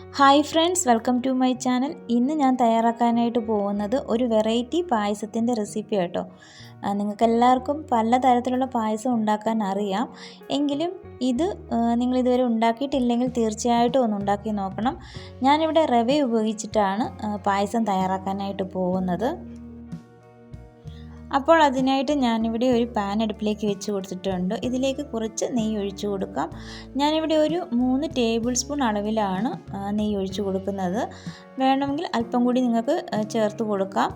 Hi friends, welcome to my channel. ഇന്ന് ഞാൻ തയ്യാറാക്കാനായിട്ട് പോകുന്നത് ഒരു വെറൈറ്റി പായസത്തിൻ്റെ റെസിപ്പി കേട്ടോ. നിങ്ങൾക്കെല്ലാവർക്കും പല തരത്തിലുള്ള പായസം ഉണ്ടാക്കാൻ അറിയാം. എങ്കിലും ഇത് നിങ്ങളിതുവരെ ഉണ്ടാക്കിയിട്ടില്ലെങ്കിൽ തീർച്ചയായിട്ടും ഒന്ന് ഉണ്ടാക്കി നോക്കണം. ഞാനിവിടെ റവ ഉപയോഗിച്ചിട്ടാണ് പായസം തയ്യാറാക്കാനായിട്ട് പോകുന്നത്. അപ്പോൾ അതിനായിട്ട് ഞാനിവിടെ ഒരു പാൻ അടുപ്പിലേക്ക് വെച്ച് കൊടുത്തിട്ടുണ്ട്. ഇതിലേക്ക് കുറച്ച് നെയ്യ് ഒഴിച്ചു കൊടുക്കാം. ഞാനിവിടെ ഒരു 3 ടേബിൾ സ്പൂൺ അളവിലാണ് നെയ്യ് ഒഴിച്ചു കൊടുക്കുന്നത്. വേണമെങ്കിൽ അല്പം കൂടി നിങ്ങൾക്ക് ചേർത്ത് കൊടുക്കാം.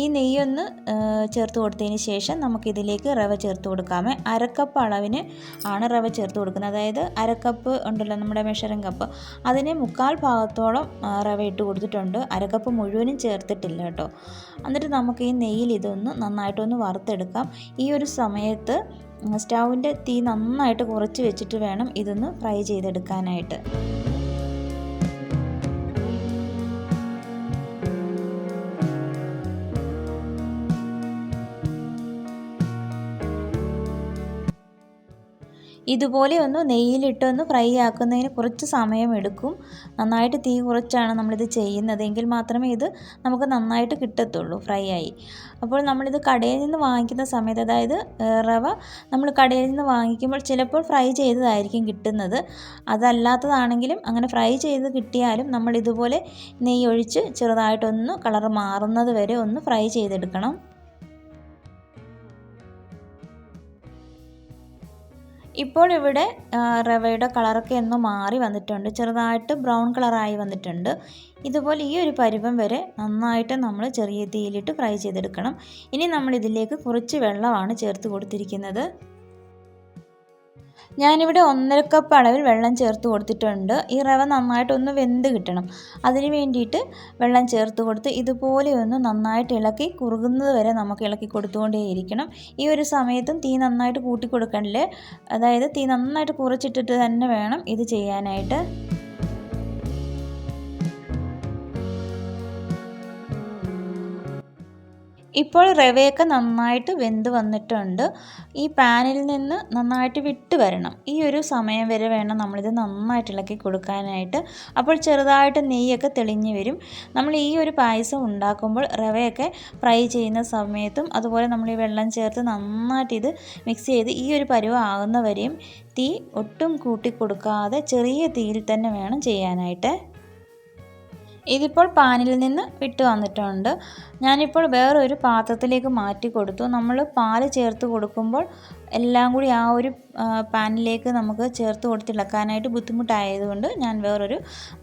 ഈ നെയ്യൊന്ന് ചേർത്ത് കൊടുത്തതിന് ശേഷം നമുക്കിതിലേക്ക് റവ ചേർത്ത് കൊടുക്കാമേ. അരക്കപ്പ് അളവിന് ആണ് റവ ചേർത്ത് കൊടുക്കുന്നത്. അതായത് അരക്കപ്പ് ഉണ്ടല്ലോ നമ്മുടെ മെഷറിംഗ് കപ്പ്, അതിന് 1/4 ഭാഗത്തോളം റവ ഇട്ട് കൊടുത്തിട്ടുണ്ട്. അരക്കപ്പ് മുഴുവനും ചേർത്തിട്ടില്ല കേട്ടോ. എന്നിട്ട് നമുക്ക് ഈ നെയ്യിൽ ഇതൊന്ന് നന്നായിട്ടൊന്ന് വറുത്തെടുക്കാം. ഈ ഒരു സമയത്ത് സ്റ്റൗവിൻ്റെ തീ നന്നായിട്ട് കുറച്ച് വെച്ചിട്ട് വേണം ഇതൊന്ന് ഫ്രൈ ചെയ്തെടുക്കാനായിട്ട്. ഇതുപോലെ ഒന്ന് നെയ്യിലിട്ടൊന്ന് ഫ്രൈ ആക്കുന്നതിന് കുറച്ച് സമയം എടുക്കും. നന്നായിട്ട് തീ കുറച്ചാണ് നമ്മളിത് ചെയ്യുന്നത്. എങ്കിൽ മാത്രമേ ഇത് നമുക്ക് നന്നായിട്ട് കിട്ടത്തുള്ളൂ ഫ്രൈ ആയി. അപ്പോൾ നമ്മളിത് കടയിൽ നിന്ന് വാങ്ങിക്കുന്ന സമയത്ത്, അതായത് റവ നമ്മൾ കടയിൽ നിന്ന് വാങ്ങിക്കുമ്പോൾ ചിലപ്പോൾ ഫ്രൈ ചെയ്തതായിരിക്കും കിട്ടുന്നത്. അതല്ലാത്തതാണെങ്കിലും അങ്ങനെ ഫ്രൈ ചെയ്ത് കിട്ടിയാലും നമ്മൾ ഇതുപോലെ നെയ്യ് ഒഴിച്ച് ചെറുതായിട്ടൊന്ന് കളർ മാറുന്നത് വരെ ഒന്ന് ഫ്രൈ ചെയ്തെടുക്കണം. ഇപ്പോൾ ഇവിടെ റവയുടെ കളറൊക്കെ ഒന്ന് മാറി വന്നിട്ടുണ്ട്. ചെറുതായിട്ട് ബ്രൗൺ കളറായി വന്നിട്ടുണ്ട്. ഇതുപോലെ ഈ ഒരു പരുവം വരെ നന്നായിട്ട് നമ്മൾ ചെറിയ തീയിലിട്ട് ഫ്രൈ ചെയ്തെടുക്കണം. ഇനി നമ്മൾ ഇതിലേക്ക് കുറച്ച് വെള്ളമാണ് ചേർത്ത് കൊടുത്തിരിക്കുന്നത്. ഞാനിവിടെ 1.5 കപ്പ് അളവിൽ വെള്ളം ചേർത്ത് കൊടുത്തിട്ടുണ്ട്. ഈ റവ നന്നായിട്ടൊന്ന് വെന്ത് കിട്ടണം. അതിന് വേണ്ടിയിട്ട് വെള്ളം ചേർത്ത് കൊടുത്ത് ഇതുപോലെ ഒന്ന് നന്നായിട്ട് ഇളക്കി കുറുകുന്നത് വരെ നമുക്ക് ഇളക്കി കൊടുത്തുകൊണ്ടേയിരിക്കണം. ഈ ഒരു സമയത്തും തീ നന്നായിട്ട് കൂട്ടി കൊടുക്കണ്ടേ, അതായത് തീ നന്നായിട്ട് കുറച്ചിട്ടിട്ട് തന്നെ വേണം ഇത് ചെയ്യാനായിട്ട്. ഇപ്പോൾ റവയൊക്കെ നന്നായിട്ട് വെന്ത് വന്നിട്ടുണ്ട്. ഈ പാനിൽ നിന്ന് നന്നായിട്ട് വിട്ട് വരണം. ഈ ഒരു സമയം വരെ വേണം നമ്മളിത് നന്നായിട്ട് ഇളക്കി കൊടുക്കാനായിട്ട്. അപ്പോൾ ചെറുതായിട്ട് നെയ്യൊക്കെ തെളിഞ്ഞ് വരും. നമ്മൾ ഈ ഒരു പായസം ഉണ്ടാക്കുമ്പോൾ റവയൊക്കെ ഫ്രൈ ചെയ്യുന്ന സമയത്തും അതുപോലെ നമ്മൾ ഈ വെള്ളം ചേർത്ത് നന്നായിട്ട് ഇത് മിക്സ് ചെയ്ത് ഈ ഒരു പരുവം ആകുന്നവരെയും തീ ഒട്ടും കൂട്ടി കൊടുക്കാതെ ചെറിയ തീയിൽ തന്നെ വേണം ചെയ്യാനായിട്ട്. ഇതിപ്പോൾ പാനിൽ നിന്ന് വിട്ട് വന്നിട്ടുണ്ട്. ഞാനിപ്പോൾ വേറൊരു പാത്രത്തിലേക്ക് മാറ്റി കൊടുത്തു. നമ്മൾ പാല് ചേർത്ത് കൊടുക്കുമ്പോൾ എല്ലാം കൂടി ആ ഒരു പാനിലേക്ക് നമുക്ക് ചേർത്ത് കൊടുത്തിളക്കാനായിട്ട് ബുദ്ധിമുട്ടായതുകൊണ്ട് ഞാൻ വേറൊരു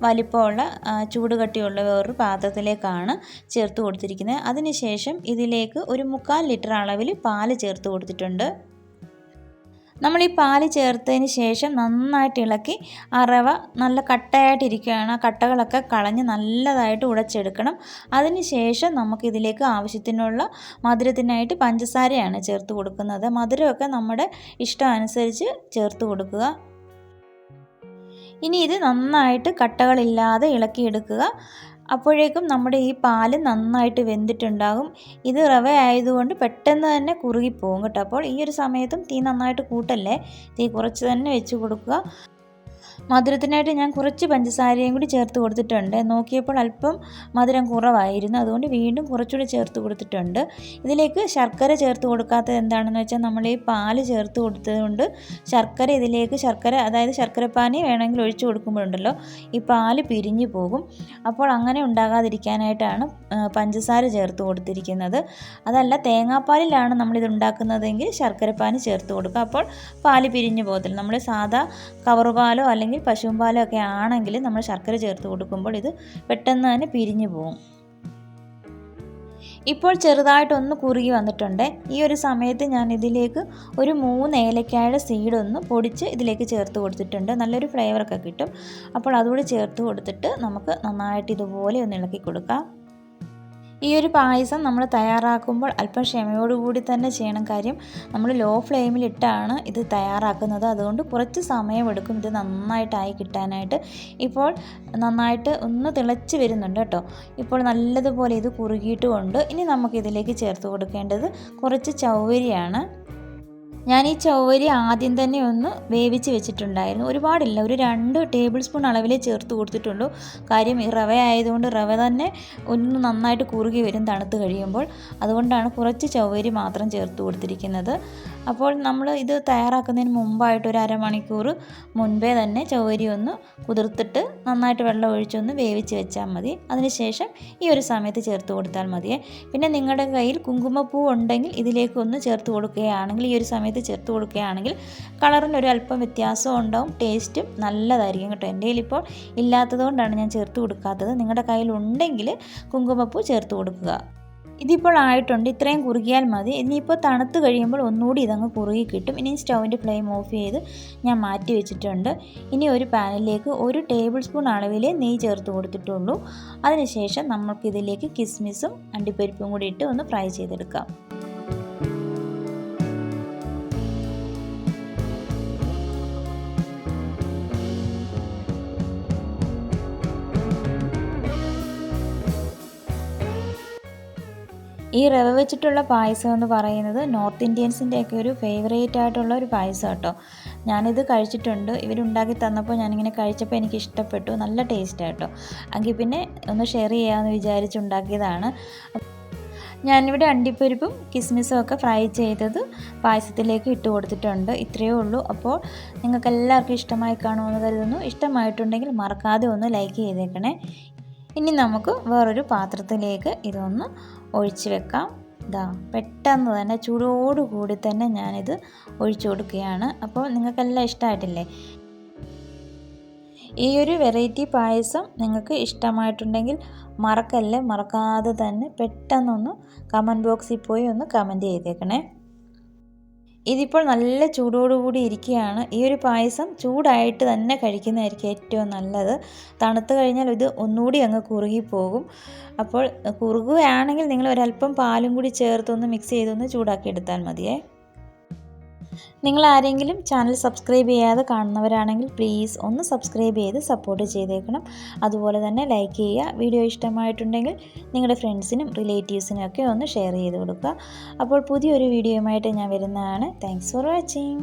വലിപ്പമുള്ള ചൂട് കട്ടിയുള്ള വേറൊരു പാത്രത്തിലേക്കാണ് ചേർത്ത് കൊടുത്തിരിക്കുന്നത്. അതിനുശേഷം ഇതിലേക്ക് ഒരു 1/4 ലിറ്റർ അളവിൽ പാല് ചേർത്ത് കൊടുത്തിട്ടുണ്ട്. നമ്മൾ ഈ പാല് ചേർത്തതിന് ശേഷം നന്നായിട്ട് ഇളക്കി ആ റവ നല്ല കട്ടയായിട്ടിരിക്കുകയാണ്. ആ കട്ടകളൊക്കെ കളഞ്ഞ് നല്ലതായിട്ട് ഉടച്ചെടുക്കണം. അതിന് ശേഷം നമുക്കിതിലേക്ക് ആവശ്യത്തിനുള്ള മധുരത്തിനായിട്ട് പഞ്ചസാരയാണ് ചേർത്ത് കൊടുക്കുന്നത്. മധുരമൊക്കെ നമ്മുടെ ഇഷ്ടം അനുസരിച്ച് ചേർത്ത് കൊടുക്കുക. ഇനി ഇത് നന്നായിട്ട് കട്ടകളില്ലാതെ ഇളക്കിയെടുക്കുക. അപ്പോഴേക്കും നമ്മുടെ ഈ പാല് നന്നായിട്ട് വെന്തിട്ടുണ്ടാകും. ഇത് റവ ആയതുകൊണ്ട് പെട്ടെന്ന് തന്നെ കുറുകിപ്പോകും കേട്ടോ. അപ്പോൾ ഈ ഒരു സമയത്തും തീ നന്നായിട്ട് കൂട്ടല്ലേ, തീ കുറച്ച് തന്നെ വെച്ച് കൊടുക്കുക. മധുരത്തിനായിട്ട് ഞാൻ കുറച്ച് പഞ്ചസാരയും കൂടി ചേർത്ത് കൊടുത്തിട്ടുണ്ട്. നോക്കിയപ്പോൾ അല്പം മധുരം കുറവായിരുന്നു, അതുകൊണ്ട് വീണ്ടും കുറച്ചുകൂടി ചേർത്ത് കൊടുത്തിട്ടുണ്ട്. ഇതിലേക്ക് ശർക്കര ചേർത്ത് കൊടുക്കാത്തത് എന്താണെന്ന് വെച്ചാൽ നമ്മൾ ഈ പാല് ചേർത്ത് കൊടുത്തതുകൊണ്ട് ശർക്കര ഇതിലേക്ക് അതായത് ശർക്കരപ്പാനി വേണമെങ്കിൽ ഒഴിച്ചു കൊടുക്കുമ്പോഴുണ്ടല്ലോ ഈ പാല് പിരിഞ്ഞു പോകും. അപ്പോൾ അങ്ങനെ ഉണ്ടാകാതിരിക്കാനായിട്ടാണ് പഞ്ചസാര ചേർത്ത് കൊടുത്തിരിക്കുന്നത്. അതല്ല തേങ്ങാപ്പാലിലാണ് നമ്മളിത് ഉണ്ടാക്കുന്നതെങ്കിൽ ശർക്കരപ്പാനി ചേർത്ത് കൊടുക്കുക. അപ്പോൾ പാല് പിരിഞ്ഞു പോകത്തില്ല. നമ്മൾ സാധാ കവറുപാലോ അല്ലെങ്കിൽ പശുവും പാലോ ഒക്കെ ആണെങ്കിൽ നമ്മൾ ശർക്കര ചേർത്ത് കൊടുക്കുമ്പോൾ ഇത് പെട്ടെന്ന് തന്നെ പിരിഞ്ഞു പോകും. ഇപ്പോൾ ചെറുതായിട്ടൊന്ന് കുറുകി വന്നിട്ടുണ്ട്. ഈ ഒരു സമയത്ത് ഞാൻ ഇതിലേക്ക് ഒരു 3 ഏലക്കായുടെ സീഡ് ഒന്ന് പൊടിച്ച് ഇതിലേക്ക് ചേർത്ത് കൊടുത്തിട്ടുണ്ട്. നല്ലൊരു ഫ്ലേവറൊക്കെ കിട്ടും. അപ്പോൾ അതുകൂടി ചേർത്ത് കൊടുത്തിട്ട് നമുക്ക് നന്നായിട്ട് ഇതുപോലെ ഒന്ന് ഇളക്കി കൊടുക്കാം. ഈ ഒരു പായസം നമ്മൾ തയ്യാറാക്കുമ്പോൾ അല്പം ക്ഷമയോടുകൂടി തന്നെ ചെയ്യണം. കാര്യം നമ്മൾ ലോ ഫ്ലെയിമിലിട്ടാണ് ഇത് തയ്യാറാക്കുന്നത്. അതുകൊണ്ട് കുറച്ച് സമയമെടുക്കും ഇത് നന്നായിട്ടായി കിട്ടാനായിട്ട്. ഇപ്പോൾ നന്നായിട്ട് ഒന്ന് തിളച്ച് വരുന്നുണ്ട് കേട്ടോ. ഇപ്പോൾ നല്ലതുപോലെ ഇത് കുറുകിയിട്ടുമുണ്ട്. ഇനി നമുക്കിതിലേക്ക് ചേർത്ത് കൊടുക്കേണ്ടത് കുറച്ച് ചൗവരിയാണ്. ഞാൻ ഈ ചവ്വരി ആദ്യം തന്നെ ഒന്ന് വേവിച്ച് വെച്ചിട്ടുണ്ടായിരുന്നു. ഒരുപാടില്ല, ഒരു 2 ടേബിൾ സ്പൂൺ അളവിലേ ചേർത്ത് കൊടുത്തിട്ടുള്ളൂ. കാര്യം ഈ റവ ആയതുകൊണ്ട് റവ തന്നെ ഒന്ന് നന്നായിട്ട് കുറുകി വരും തണുത്ത് കഴിയുമ്പോൾ. അതുകൊണ്ടാണ് കുറച്ച് ചവ്വരി മാത്രം ചേർത്ത് കൊടുത്തിരിക്കുന്നത്. അപ്പോൾ നമ്മൾ ഇത് തയ്യാറാക്കുന്നതിന് മുമ്പായിട്ട് ഒരു അരമണിക്കൂർ മുൻപേ തന്നെ ചവ്വരി ഒന്ന് കുതിർത്തിട്ട് നന്നായിട്ട് വെള്ളം ഒഴിച്ചൊന്ന് വേവിച്ച് വെച്ചാൽ മതി. അതിനുശേഷം ഈ ഒരു സമയത്ത് ചേർത്ത് കൊടുത്താൽ മതിയേ. പിന്നെ നിങ്ങളുടെ കയ്യിൽ കുങ്കുമപ്പൂ ഉണ്ടെങ്കിൽ ഇതിലേക്ക് ഒന്ന് ചേർത്ത് കൊടുക്കുകയാണെങ്കിൽ, ഈ ഒരു സമയത്ത് ചേർത്ത് കൊടുക്കുകയാണെങ്കിൽ കളറിന് ഒരു അല്പം വ്യത്യാസം ഉണ്ടാവും, ടേസ്റ്റും നല്ലതായിരിക്കും കേട്ടോ. എൻ്റെ കയ്യിൽ ഇപ്പോൾ ഇല്ലാത്തതുകൊണ്ടാണ് ഞാൻ ചേർത്ത് കൊടുക്കാത്തത്. നിങ്ങളുടെ കയ്യിൽ ഉണ്ടെങ്കിൽ കുങ്കുമപ്പൂ ചേർത്ത് കൊടുക്കുക. ഇതിപ്പോൾ ആയിട്ടുണ്ട്, ഇത്രയും കുറുകിയാൽ മതി. ഇനിയിപ്പോൾ തണുത്ത് കഴിയുമ്പോൾ ഒന്നുകൂടി ഇതങ്ങ് കുറുകി കിട്ടും. ഇനി സ്റ്റൗവിൻ്റെ ഫ്ലെയിം ഓഫ് ചെയ്ത് ഞാൻ മാറ്റി വെച്ചിട്ടുണ്ട്. ഇനി ഒരു പാനിലേക്ക് 1 ടേബിൾ സ്പൂൺ അളവിലേ നെയ്യ് ചേർത്ത് കൊടുത്തിട്ടുള്ളൂ. അതിനുശേഷം നമുക്കിതിലേക്ക് കിസ്മിസും അണ്ടിപ്പരിപ്പും കൂടി ഇട്ട് ഒന്ന് ഫ്രൈ ചെയ്തെടുക്കാം. ഈ റവ വെച്ചിട്ടുള്ള പായസം എന്ന് പറയുന്നത് നോർത്ത് ഇന്ത്യൻസിൻ്റെയൊക്കെ ഒരു ഫേവറേറ്റ് ആയിട്ടുള്ള ഒരു പായസം കേട്ടോ. ഞാനിത് കഴിച്ചിട്ടുണ്ട്. ഇവരുണ്ടാക്കി തന്നപ്പോൾ ഞാനിങ്ങനെ കഴിച്ചപ്പോൾ എനിക്ക് ഇഷ്ടപ്പെട്ടു, നല്ല ടേസ്റ്റ് ആട്ടോ. എങ്കിൽ പിന്നെ ഒന്ന് ഷെയർ ചെയ്യാമെന്ന് വിചാരിച്ചുണ്ടാക്കിയതാണ്. ഞാനിവിടെ അണ്ടിപ്പരിപ്പും കിസ്മിസും ഒക്കെ ഫ്രൈ ചെയ്തത് പായസത്തിലേക്ക് ഇട്ട് കൊടുത്തിട്ടുണ്ട്. ഇത്രയേ ഉള്ളൂ. അപ്പോൾ നിങ്ങൾക്ക് എല്ലാവർക്കും ഇഷ്ടമായി കാണുമെന്ന് കരുതുന്നു. ഇഷ്ടമായിട്ടുണ്ടെങ്കിൽ മറക്കാതെ ഒന്ന് ലൈക്ക് ചെയ്തേക്കണേ. ഇനി നമുക്ക് വേറൊരു പാത്രത്തിലേക്ക് ഇതൊന്ന് ഒഴിച്ച് വെക്കാം. ഇതാ പെട്ടെന്ന് തന്നെ ചൂടോടുകൂടി തന്നെ ഞാനിത് ഒഴിച്ചു കൊടുക്കുകയാണ്. അപ്പോൾ നിങ്ങൾക്കെല്ലാം ഇഷ്ടമായിട്ടില്ലേ? ഈ ഒരു വെറൈറ്റി പായസം നിങ്ങൾക്ക് ഇഷ്ടമായിട്ടുണ്ടെങ്കിൽ മറക്കാതെ തന്നെ പെട്ടെന്നൊന്ന് കമൻറ്റ് ബോക്സിൽ പോയി ഒന്ന് കമൻറ്റ് ചെയ്തേക്കണേ. ഇതിപ്പോൾ നല്ല ചൂടോടുകൂടി ഇരിക്കുകയാണ്. ഈ ഒരു പായസം ചൂടായിട്ട് തന്നെ കഴിക്കുന്നതായിരിക്കും ഏറ്റവും നല്ലത്. തണുത്ത് കഴിഞ്ഞാൽ ഇത് ഒന്നുകൂടി അങ്ങ് കുറുകിപ്പോകും. അപ്പോൾ കുറുകുകയാണെങ്കിൽ നിങ്ങൾ ഒരല്പം പാലും കൂടി ചേർത്തൊന്ന് മിക്സ് ചെയ്തൊന്ന് ചൂടാക്കി എടുത്താൽ മതിയേ. നിങ്ങൾ ആരെങ്കിലും ചാനൽ സബ്സ്ക്രൈബ് ചെയ്യാതെ കാണുന്നവരാണെങ്കിൽ പ്ലീസ് ഒന്ന് സബ്സ്ക്രൈബ് ചെയ്ത് സപ്പോർട്ട് ചെയ്തേക്കണം. അതുപോലെ തന്നെ ലൈക്ക് ചെയ്യുക. വീഡിയോ ഇഷ്ടമായിട്ടുണ്ടെങ്കിൽ നിങ്ങളുടെ ഫ്രണ്ട്സിനും റിലേറ്റീവ്സിനും ഒക്കെ ഒന്ന് ഷെയർ ചെയ്ത് കൊടുക്കുക. അപ്പോൾ പുതിയൊരു വീഡിയോയുമായിട്ട് ഞാൻ വരുന്നതാണ്. Thanks for watching.